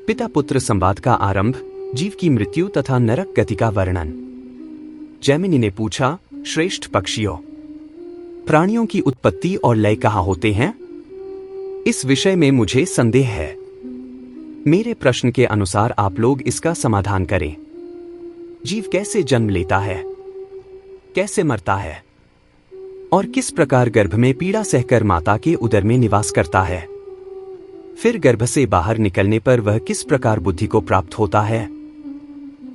पिता पुत्र संवाद का आरंभ, जीव की मृत्यु तथा नरक गति का वर्णन। जैमिनी ने पूछा, श्रेष्ठ पक्षियों, प्राणियों की उत्पत्ति और लय कहाँ होते हैं? इस विषय में मुझे संदेह है। मेरे प्रश्न के अनुसार आप लोग इसका समाधान करें। जीव कैसे जन्म लेता है, कैसे मरता है और किस प्रकार गर्भ में पीड़ा सहकर माता के उदर में निवास करता है? फिर गर्भ से बाहर निकलने पर वह किस प्रकार बुद्धि को प्राप्त होता है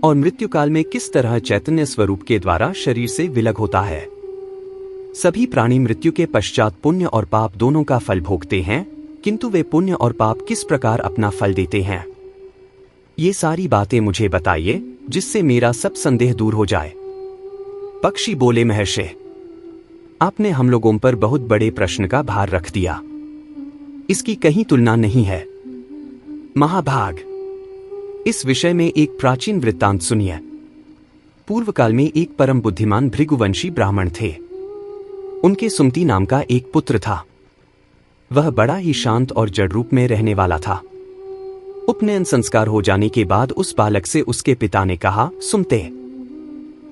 और मृत्यु काल में किस तरह चैतन्य स्वरूप के द्वारा शरीर से विलग होता है? सभी प्राणी मृत्यु के पश्चात पुण्य और पाप दोनों का फल भोगते हैं, किंतु वे पुण्य और पाप किस प्रकार अपना फल देते हैं? ये सारी बातें मुझे बताइए, जिससे मेरा सब संदेह दूर हो जाए। पक्षी बोले, महर्षि, आपने हम लोगों पर बहुत बड़े प्रश्न का भार रख दिया। इसकी कहीं तुलना नहीं है। महाभाग, इस विषय में एक प्राचीन वृत्तांत सुनिए। पूर्व काल में एक परम बुद्धिमान भृगुवंशी ब्राह्मण थे। उनके सुमति नाम का एक पुत्र था। वह बड़ा ही शांत और जड़ रूप में रहने वाला था। उपनयन संस्कार हो जाने के बाद उस बालक से उसके पिता ने कहा, सुमते,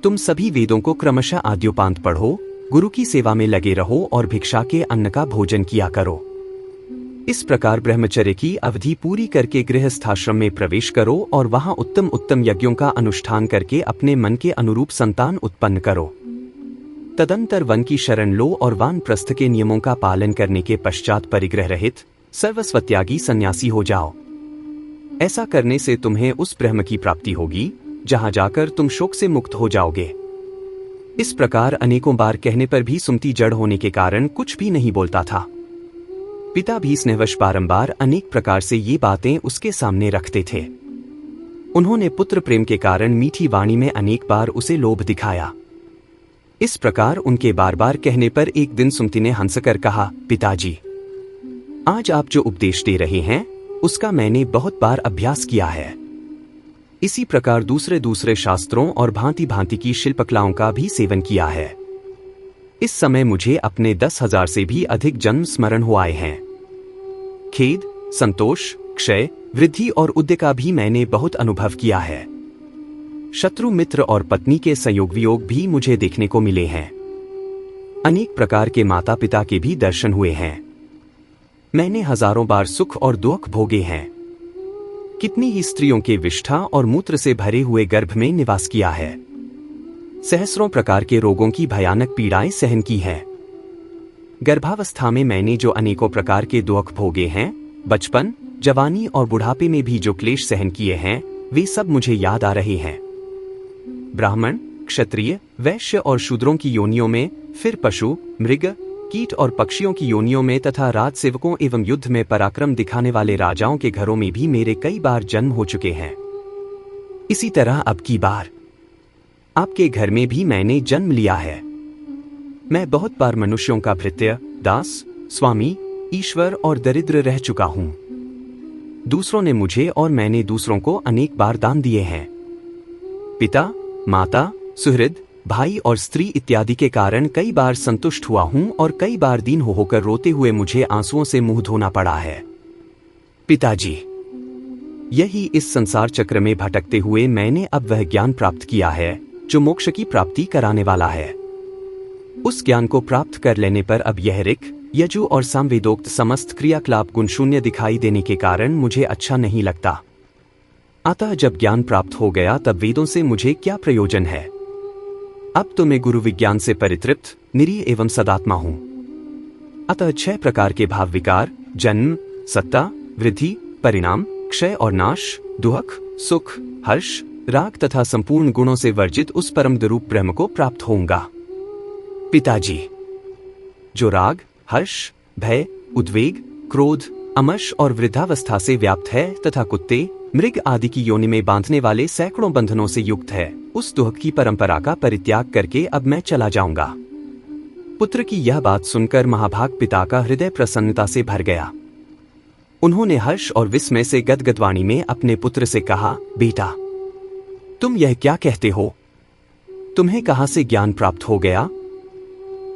तुम सभी वेदों को क्रमशः आद्योपांत पढ़ो, गुरु की सेवा में लगे रहो और भिक्षा के अन्न का भोजन किया करो। इस प्रकार ब्रह्मचर्य की अवधि पूरी करके गृहस्थाश्रम में प्रवेश करो और वहां उत्तम उत्तम यज्ञों का अनुष्ठान करके अपने मन के अनुरूप संतान उत्पन्न करो। तदंतर वन की शरण लो और वानप्रस्थ के नियमों का पालन करने के पश्चात परिग्रह रहित सर्वस्वत्यागी सन्यासी हो जाओ। ऐसा करने से तुम्हें उस ब्रह्म की प्राप्ति होगी जहां जाकर तुम शोक से मुक्त हो जाओगे। इस प्रकार अनेकों बार कहने पर भी सुमति जड़ होने के कारण कुछ भी नहीं बोलता था। पिता भी स्नेहवश बारंबार अनेक प्रकार से ये बातें उसके सामने रखते थे। उन्होंने पुत्र प्रेम के कारण मीठी वाणी में अनेक बार उसे लोभ दिखाया। इस प्रकार उनके बार बार कहने पर एक दिन सुमति ने हंसकर कहा, पिताजी, आज आप जो उपदेश दे रहे हैं उसका मैंने बहुत बार अभ्यास किया है। इसी प्रकार दूसरे दूसरे शास्त्रों और भांति भांति की शिल्पकलाओं का भी सेवन किया है। इस समय मुझे अपने 10,000 से भी अधिक जन्म स्मरण हो आए हैं। खेद, संतोष, क्षय, वृद्धि और उद्य का भी मैंने बहुत अनुभव किया है। शत्रु, मित्र और पत्नी के संयोग वियोग भी मुझे देखने को मिले हैं। अनेक प्रकार के माता पिता के भी दर्शन हुए हैं। मैंने हजारों बार सुख और दुख भोगे हैं। कितनी ही स्त्रियों के विष्ठा और मूत्र से भरे हुए गर्भ में निवास किया है। सहस्रों प्रकार के रोगों की भयानक पीड़ाएं सहन की हैं। गर्भावस्था में मैंने जो अनेकों प्रकार के दुख भोगे हैं, बचपन, जवानी और बुढ़ापे में भी जो क्लेश सहन किए हैं, वे सब मुझे याद आ रहे हैं। ब्राह्मण, क्षत्रिय, वैश्य और शूद्रों की योनियों में, फिर पशु, मृग, कीट और पक्षियों की योनियों में तथा राजसेवकों एवं युद्ध में पराक्रम दिखाने वाले राजाओं के घरों में भी मेरे कई बार जन्म हो चुके हैं। इसी तरह अब की बार आपके घर में भी मैंने जन्म लिया है। मैं बहुत बार मनुष्यों का भृत्य, दास, स्वामी, ईश्वर और दरिद्र रह चुका हूं। दूसरों ने मुझे और मैंने दूसरों को अनेक बार दान दिए हैं। पिता, माता, सुहृद, भाई और स्त्री इत्यादि के कारण कई बार संतुष्ट हुआ हूं और कई बार दीन होकर रोते हुए मुझे आंसुओं से मुंह धोना पड़ा है। पिताजी, यही इस संसार चक्र में भटकते हुए मैंने अब वह ज्ञान प्राप्त किया है जो मोक्ष की प्राप्ति कराने वाला है। उस ज्ञान को प्राप्त कर लेने पर अब यह ऋक्, यजु और सामवेदोक्त समस्त क्रियाकलाप गुण शून्य दिखाई देने के कारण मुझे अच्छा नहीं लगता। अतः जब ज्ञान प्राप्त हो गया तब वेदों से मुझे क्या प्रयोजन है? अब तो मैं गुरु विज्ञान से परितृप्त, निरीह एवं सदात्मा हूं। अतः 6 प्रकार के भाव विकार, जन्म, सत्ता, वृद्धि, परिणाम, क्षय और नाश, दुख, सुख, हर्ष, राग तथा संपूर्ण गुणों से वर्जित उस परम द्वरूप ब्रह्म को प्राप्त होऊंगा। पिताजी, जो राग, हर्ष, भय, उद्वेग, क्रोध, अमर्ष और वृद्धावस्था से व्याप्त है तथा कुत्ते, मृग आदि की योनि में बांधने वाले सैकड़ों बंधनों से युक्त है, उस दुख की परंपरा का परित्याग करके अब मैं चला जाऊंगा। पुत्र की यह बात सुनकर महाभाग पिता का हृदय प्रसन्नता से भर गया। उन्होंने हर्ष और विस्मय से गदगद वाणी में अपने पुत्र से कहा, बेटा, तुम यह क्या कहते हो? तुम्हें कहां से ज्ञान प्राप्त हो गया?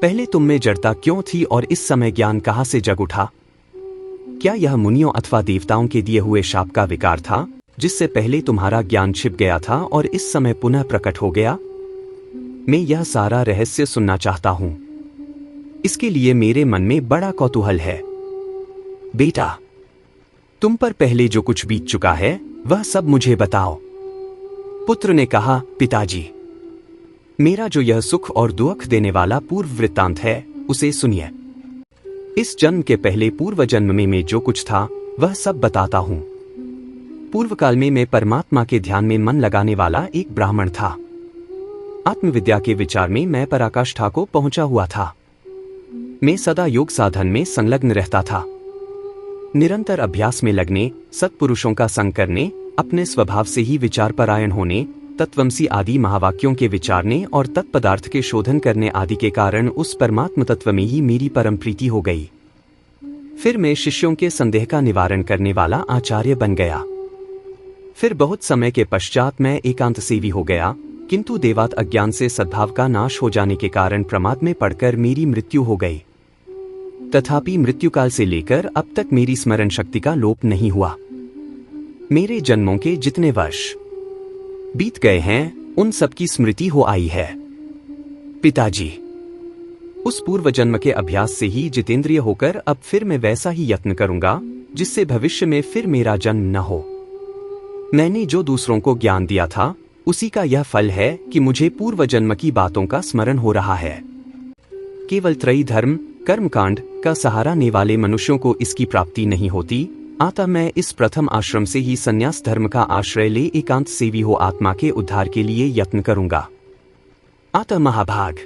पहले तुम में जड़ता क्यों थी और इस समय ज्ञान कहां से जग उठा? क्या यह मुनियों अथवा देवताओं के दिए हुए शाप का विकार था, जिससे पहले तुम्हारा ज्ञान छिप गया था और इस समय पुनः प्रकट हो गया? मैं यह सारा रहस्य सुनना चाहता हूं। इसके लिए मेरे मन में बड़ा कौतूहल है। बेटा, तुम पर पहले जो कुछ बीत चुका है वह सब मुझे बताओ। पुत्र ने कहा, पिताजी, मेरा जो यह सुख और दुख देने वाला पूर्व वृत्तांत है उसे सुनिए। इस जन्म के पहले पूर्व जन्म में जो कुछ था वह सब बताता हूं। पूर्व काल में मैं परमात्मा के ध्यान में मन लगाने वाला एक ब्राह्मण था। आत्मविद्या के विचार में मैं पराकाष्ठा को पहुंचा हुआ था। मैं सदा योग साधन में संलग्न रहता था। निरंतर अभ्यास में लगने, सत्पुरुषों का संग करने, अपने स्वभाव से ही विचार परायण होने, तत्वमसी आदि महावाक्यों के विचारने और तत्पदार्थ के शोधन करने आदि के कारण उस परमात्म तत्व में ही मेरी परम प्रीति हो गई। फिर मैं शिष्यों के संदेह का निवारण करने वाला आचार्य बन गया। फिर बहुत समय के पश्चात मैं एकांत सेवी हो गया, किंतु देवात अज्ञान से सद्भाव का नाश हो जाने के कारण प्रमाद में पड़कर मेरी मृत्यु हो गई। तथापि मृत्युकाल से लेकर अब तक मेरी स्मरण शक्ति का लोप नहीं हुआ। मेरे जन्मों के जितने वर्ष बीत गए हैं उन सब की स्मृति हो आई है। पिताजी, उस पूर्व जन्म के अभ्यास से ही जितेंद्रिय होकर अब फिर मैं वैसा ही यत्न करूंगा जिससे भविष्य में फिर मेरा जन्म न हो। मैंने जो दूसरों को ज्ञान दिया था उसी का यह फल है कि मुझे पूर्व जन्म की बातों का स्मरण हो रहा है। केवल त्रयी धर्म कर्मकांड का सहारा लेने वाले मनुष्यों को इसकी प्राप्ति नहीं होती। अतः मैं इस प्रथम आश्रम से ही संन्यास धर्म का आश्रय ले एकांत सेवी हो आत्मा के उद्धार के लिए यत्न करूंगा। अतः महाभाग,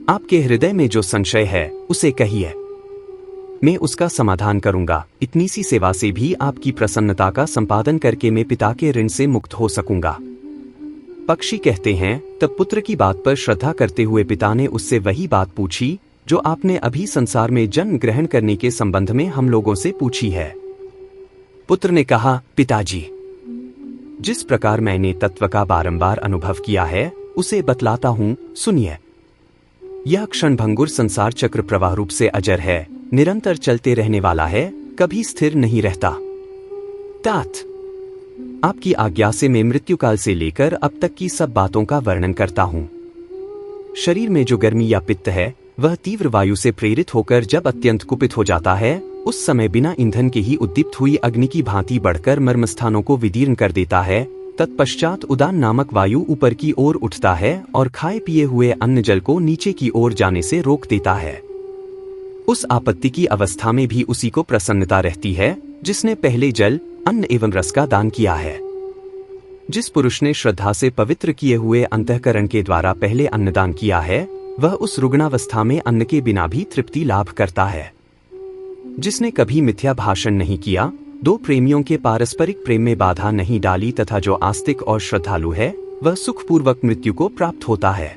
आपके हृदय में जो संशय है उसे कहिए, मैं उसका समाधान करूंगा। इतनी सी सेवा से भी आपकी प्रसन्नता का संपादन करके मैं पिता के ऋण से मुक्त हो सकूंगा। पक्षी कहते हैं, तब पुत्र की बात पर श्रद्धा करते हुए पिता ने उससे वही बात पूछी जो आपने अभी संसार में जन्म ग्रहण करने के संबंध में हम लोगों से पूछी है। पुत्र ने कहा, पिताजी, जिस प्रकार मैंने तत्व का बारंबार अनुभव किया है उसे बतलाता हूं, सुनिए। यह क्षणभंगुर संसार चक्र प्रवाह रूप से अजर है, निरंतर चलते रहने वाला है, कभी स्थिर नहीं रहता। तात, आपकी आज्ञा से मैं मृत्युकाल से लेकर अब तक की सब बातों का वर्णन करता हूं। शरीर में जो गर्मी या पित्त है वह तीव्र वायु से प्रेरित होकर जब अत्यंत कुपित हो जाता है उस समय बिना ईंधन के ही उद्दीप्त हुई अग्नि की भांति बढ़कर मर्मस्थानों को विदीर्ण कर देता है। तत्पश्चात उदान नामक वायु ऊपर की ओर उठता है और खाए पिए हुए अन्न जल को नीचे की ओर जाने से रोक देता है। उस आपत्ति की अवस्था में भी उसी को प्रसन्नता रहती है जिसने पहले जल, अन्न एवं रस का दान किया है। जिस पुरुष ने श्रद्धा से पवित्र किए हुए अंतःकरण के द्वारा पहले अन्नदान किया है वह उस रुग्णावस्था में अन्न के बिना भी तृप्ति लाभ करता है। जिसने कभी मिथ्या भाषण नहीं किया, दो प्रेमियों के पारस्परिक प्रेम में बाधा नहीं डाली तथा जो आस्तिक और श्रद्धालु है वह सुखपूर्वक मृत्यु को प्राप्त होता है।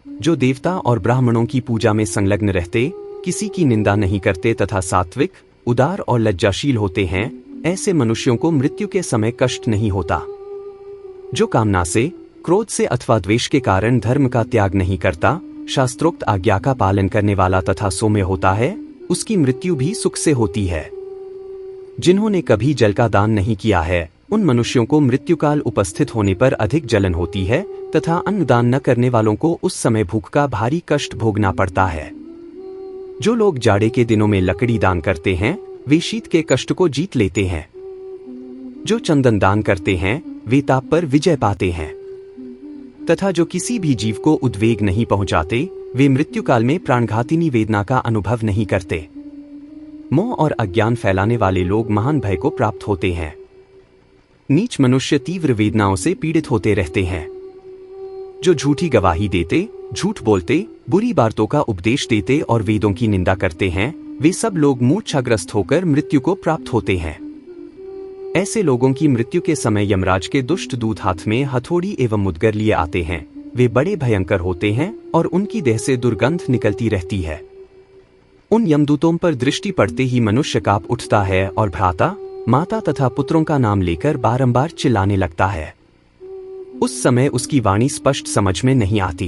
जो देवता और ब्राह्मणों की पूजा में संलग्न रहते, किसी की निंदा नहीं करते तथा सात्विक, उदार और लज्जाशील होते हैं, ऐसे मनुष्यों को मृत्यु के समय कष्ट नहीं होता। जो कामना से, क्रोध से अथवा द्वेष के कारण धर्म का त्याग नहीं करता, शास्त्रोक्त आज्ञा का पालन करने वाला तथा सौम्य होता है, उसकी मृत्यु भी सुख से होती है। जिन्होंने कभी जल का दान नहीं किया है उन मनुष्यों को मृत्युकाल उपस्थित होने पर अधिक जलन होती है तथा अन्न दान न करने वालों को उस समय भूख का भारी कष्ट भोगना पड़ता है। जो लोग जाड़े के दिनों में लकड़ी दान करते हैं वे शीत के कष्ट को जीत लेते हैं। जो चंदन दान करते हैं वे ताप पर विजय पाते हैं तथा जो किसी भी जीव को उद्वेग नहीं पहुंचाते वे मृत्युकाल में प्राणघातिनी वेदना का अनुभव नहीं करते। मोह और अज्ञान फैलाने वाले लोग महान भय को प्राप्त होते हैं। नीच मनुष्य तीव्र वेदनाओं से पीड़ित होते रहते हैं। जो झूठी गवाही देते, झूठ बोलते, बुरी बातों का उपदेश देते और वेदों की निंदा करते हैं, वे सब लोग मूर्छाग्रस्त होकर मृत्यु को प्राप्त होते हैं। ऐसे लोगों की मृत्यु के समय यमराज के दुष्ट दूत हाथ में हथौड़ी एवं मुदगर लिए आते हैं। वे बड़े भयंकर होते हैं और उनकी देह से दुर्गंध निकलती रहती है। उन यमदूतों पर दृष्टि पड़ते ही मनुष्य कांप उठता है और भ्राता, माता तथा पुत्रों का नाम लेकर बारंबार चिल्लाने लगता है। उस समय उसकी वाणी स्पष्ट समझ में नहीं आती।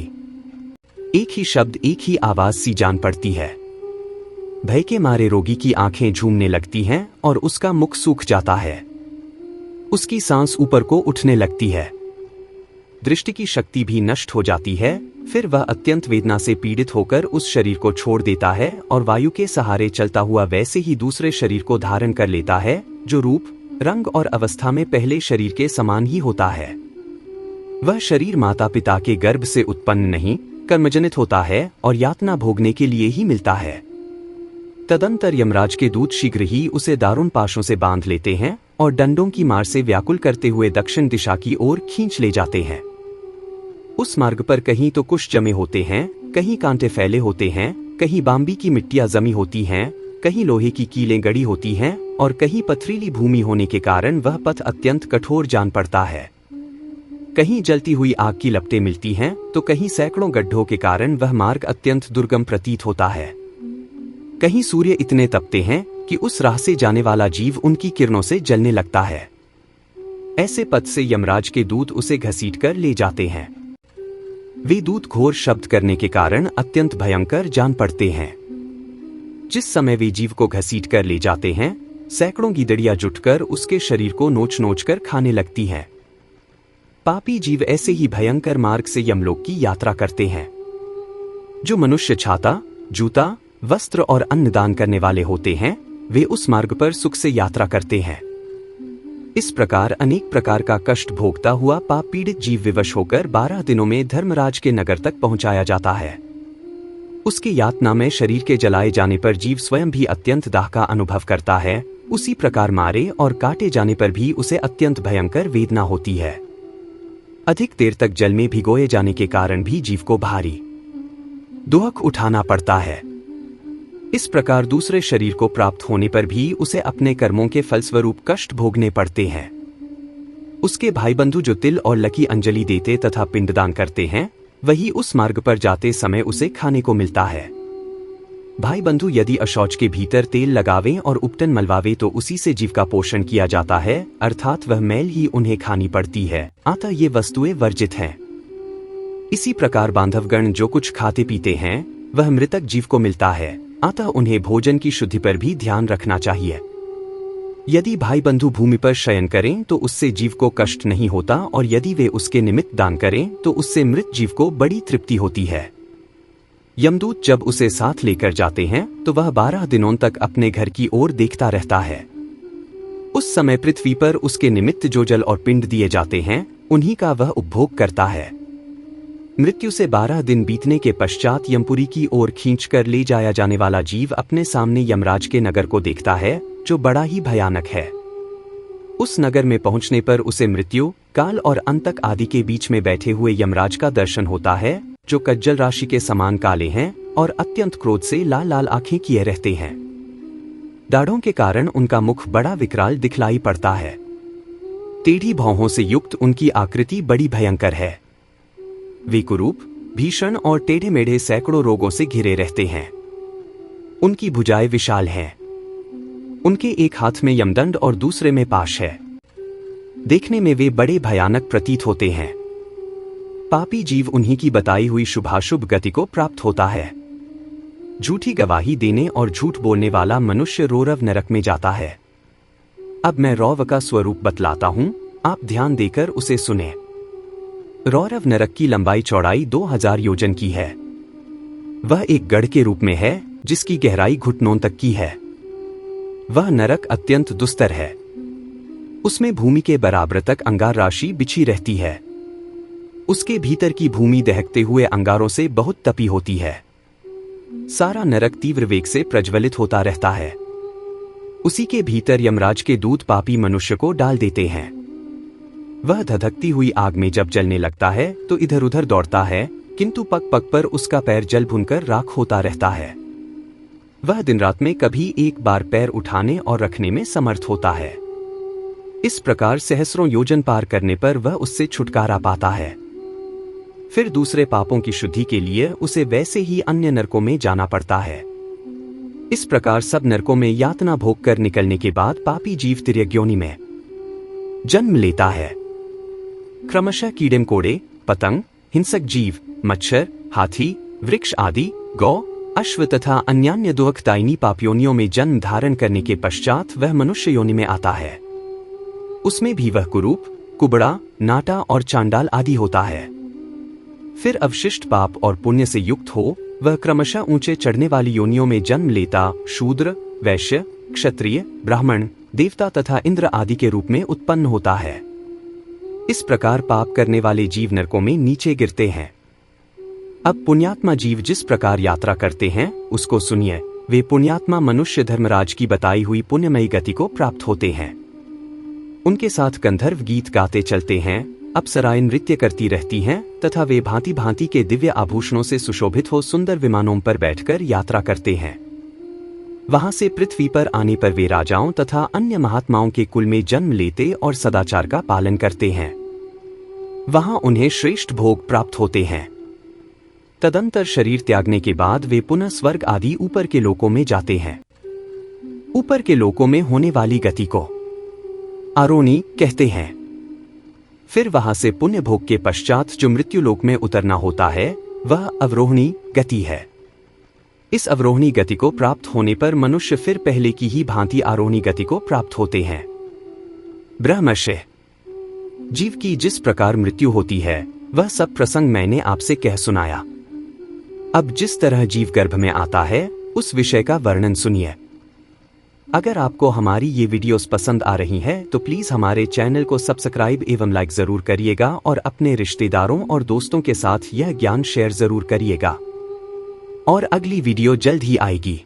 एक ही शब्द, एक ही आवाज सी जान पड़ती है। भय के मारे रोगी की आंखें झूमने लगती हैं और उसका मुख सूख जाता है। उसकी सांस ऊपर को उठने लगती है। दृष्टि की शक्ति भी नष्ट हो जाती है। फिर वह अत्यंत वेदना से पीड़ित होकर उस शरीर को छोड़ देता है और वायु के सहारे चलता हुआ वैसे ही दूसरे शरीर को धारण कर लेता है, जो रूप, रंग और अवस्था में पहले शरीर के समान ही होता है। वह शरीर माता पिता के गर्भ से उत्पन्न नहीं, कर्मजनित होता है और यातना भोगने के लिए ही मिलता है। तदंतर यमराज के दूत शीघ्र ही उसे दारुण पाशों से बांध लेते हैं और डंडों की मार से व्याकुल करते हुए दक्षिण दिशा की ओर खींच ले जाते हैं। उस मार्ग पर कहीं तो कुश जमे होते हैं, कहीं कांटे फैले होते हैं, कहीं बाम्बी की मिट्टियां जमी होती हैं, कहीं लोहे की कीलें गड़ी होती हैं और कहीं पथरीली भूमि होने के कारण वह पथ अत्यंत कठोर जान पड़ता है। कहीं जलती हुई आग की लपटें मिलती हैं तो कहीं सैकड़ों गड्ढों के कारण वह मार्ग अत्यंत दुर्गम प्रतीत होता है। कहीं सूर्य इतने तपते हैं कि उस राह से जाने वाला जीव उनकी किरणों से जलने लगता है। ऐसे पथ से यमराज के दूत उसे घसीटकर ले जाते हैं। वे दूत घोर शब्द करने के कारण अत्यंत भयंकर जान पड़ते हैं। जिस समय वे जीव को घसीट कर ले जाते हैं, सैकड़ों गीदड़ियां जुटकर उसके शरीर को नोच नोच कर खाने लगती हैं। पापी जीव ऐसे ही भयंकर मार्ग से यमलोक की यात्रा करते हैं। जो मनुष्य छाता, जूता, वस्त्र और अन्न दान करने वाले होते हैं, वे उस मार्ग पर सुख से यात्रा करते हैं। इस प्रकार अनेक प्रकार का कष्ट भोगता हुआ पाप पीड़ित जीव विवश होकर 12 दिनों में धर्मराज के नगर तक पहुंचाया जाता है। उसकी यातना में शरीर के जलाए जाने पर जीव स्वयं भी अत्यंत दाह का अनुभव करता है। उसी प्रकार मारे और काटे जाने पर भी उसे अत्यंत भयंकर वेदना होती है। अधिक देर तक जल में भिगोए जाने के कारण भी जीव को भारी दुख उठाना पड़ता है। इस प्रकार दूसरे शरीर को प्राप्त होने पर भी उसे अपने कर्मों के फलस्वरूप कष्ट भोगने पड़ते हैं। उसके भाई बंधु जो तिल और लकी अंजलि देते तथा पिंडदान करते हैं, वही उस मार्ग पर जाते समय उसे खाने को मिलता है। भाई बंधु यदि अशौच के भीतर तेल लगावें और उपटन मलवावे तो उसी से जीव का पोषण किया जाता है, अर्थात वह मैल ही उन्हें खानी पड़ती है, अतः ये वस्तुएं वर्जित हैं। इसी प्रकार बांधवगण जो कुछ खाते पीते हैं वह मृतक जीव को मिलता है, अतः उन्हें भोजन की शुद्धि पर भी ध्यान रखना चाहिए। यदि भाई बंधु भूमि पर शयन करें तो उससे जीव को कष्ट नहीं होता और यदि वे उसके निमित्त दान करें तो उससे मृत जीव को बड़ी तृप्ति होती है। यमदूत जब उसे साथ लेकर जाते हैं तो वह 12 दिनों तक अपने घर की ओर देखता रहता है। उस समय पृथ्वी पर उसके निमित्त जो जल और पिंड दिए जाते हैं, उन्हीं का वह उपभोग करता है। मृत्यु से 12 दिन बीतने के पश्चात यमपुरी की ओर खींचकर ले जाया जाने वाला जीव अपने सामने यमराज के नगर को देखता है, जो बड़ा ही भयानक है। उस नगर में पहुंचने पर उसे मृत्यु, काल और अंतक आदि के बीच में बैठे हुए यमराज का दर्शन होता है, जो कज्जल राशि के समान काले हैं और अत्यंत क्रोध से लाल लाल आंखें किए रहते हैं। दाढ़ों के कारण उनका मुख बड़ा विकराल दिखलाई पड़ता है। टेढ़ी भौहों से युक्त उनकी आकृति बड़ी भयंकर है। वे कुरूप, भीषण और टेढ़े मेढ़े सैकड़ों रोगों से घिरे रहते हैं। उनकी भुजाएं विशाल हैं। उनके एक हाथ में यमदंड और दूसरे में पाश है। देखने में वे बड़े भयानक प्रतीत होते हैं। पापी जीव उन्हीं की बताई हुई शुभाशुभ गति को प्राप्त होता है। झूठी गवाही देने और झूठ बोलने वाला मनुष्य रौरव नरक में जाता है। अब मैं रौव का स्वरूप बतलाता हूं, आप ध्यान देकर उसे सुने। रौरव नरक की लंबाई चौड़ाई 2000 योजन की है। वह एक गढ़ के रूप में है जिसकी गहराई घुटनों तक की है। वह नरक अत्यंत दुस्तर है। उसमें भूमि के बराबर तक अंगार राशि बिछी रहती है। उसके भीतर की भूमि दहकते हुए अंगारों से बहुत तपी होती है। सारा नरक तीव्र वेग से प्रज्वलित होता रहता है। उसी के भीतर यमराज के दूत पापी मनुष्य को डाल देते हैं। वह धधकती हुई आग में जब जलने लगता है तो इधर उधर दौड़ता है, किंतु पग पग पर उसका पैर जल भुनकर राख होता रहता है। वह दिन रात में कभी एक बार पैर उठाने और रखने में समर्थ होता है। इस प्रकार सहस्रों योजन पार करने पर वह उससे छुटकारा पाता है। फिर दूसरे पापों की शुद्धि के लिए उसे वैसे ही अन्य नरकों में जाना पड़ता है। इस प्रकार सब नरकों में यातना भोग कर निकलने के बाद पापी जीव तिर्यक योनि में जन्म लेता है। क्रमशः कीड़े मकोड़े, पतंग, हिंसक जीव, मच्छर, हाथी, वृक्ष आदि, गौ, अश्व तथा अन्यान्य दुखदायिनी पाप योनियों में जन्म धारण करने के पश्चात वह मनुष्य योनि में आता है। उसमें भी वह कुरूप, कुबड़ा, नाटा और चांडाल आदि होता है। फिर अवशिष्ट पाप और पुण्य से युक्त हो वह क्रमशः ऊंचे चढ़ने वाली योनियों में जन्म लेता शूद्र, वैश्य, क्षत्रिय, ब्राह्मण, देवता तथा इंद्र आदि के रूप में उत्पन्न होता है। इस प्रकार पाप करने वाले जीव नरकों में नीचे गिरते हैं। अब पुण्यात्मा जीव जिस प्रकार यात्रा करते हैं उसको सुनिए। वे पुण्यात्मा मनुष्य धर्मराज की बताई हुई पुण्यमयी गति को प्राप्त होते हैं। उनके साथ गंधर्व गीत गाते चलते हैं, अप्सराएं नृत्य करती रहती हैं तथा वे भांति भांति के दिव्य आभूषणों से सुशोभित हो सुंदर विमानों पर बैठकर यात्रा करते हैं। वहां से पृथ्वी पर आने पर वे राजाओं तथा अन्य महात्माओं के कुल में जन्म लेते और सदाचार का पालन करते हैं। वहां उन्हें श्रेष्ठ भोग प्राप्त होते हैं। तदंतर शरीर त्यागने के बाद वे पुनः स्वर्ग आदि ऊपर के लोकों में जाते हैं। ऊपर के लोकों में होने वाली गति को आरोहणी कहते हैं। फिर वहां से पुण्य भोग के पश्चात जो मृत्यु लोक में उतरना होता है वह अवरोहणी गति है। इस अवरोहणी गति को प्राप्त होने पर मनुष्य फिर पहले की ही भांति आरोहणी गति को प्राप्त होते हैं। ब्रह्मशः जीव की जिस प्रकार मृत्यु होती है वह सब प्रसंग मैंने आपसे कह सुनाया। अब जिस तरह जीव गर्भ में आता है उस विषय का वर्णन सुनिए। अगर आपको हमारी ये वीडियोस पसंद आ रही हैं तो प्लीज हमारे चैनल को सब्सक्राइब एवं लाइक जरूर करिएगा और अपने रिश्तेदारों और दोस्तों के साथ यह ज्ञान शेयर जरूर करिएगा। और अगली वीडियो जल्द ही आएगी।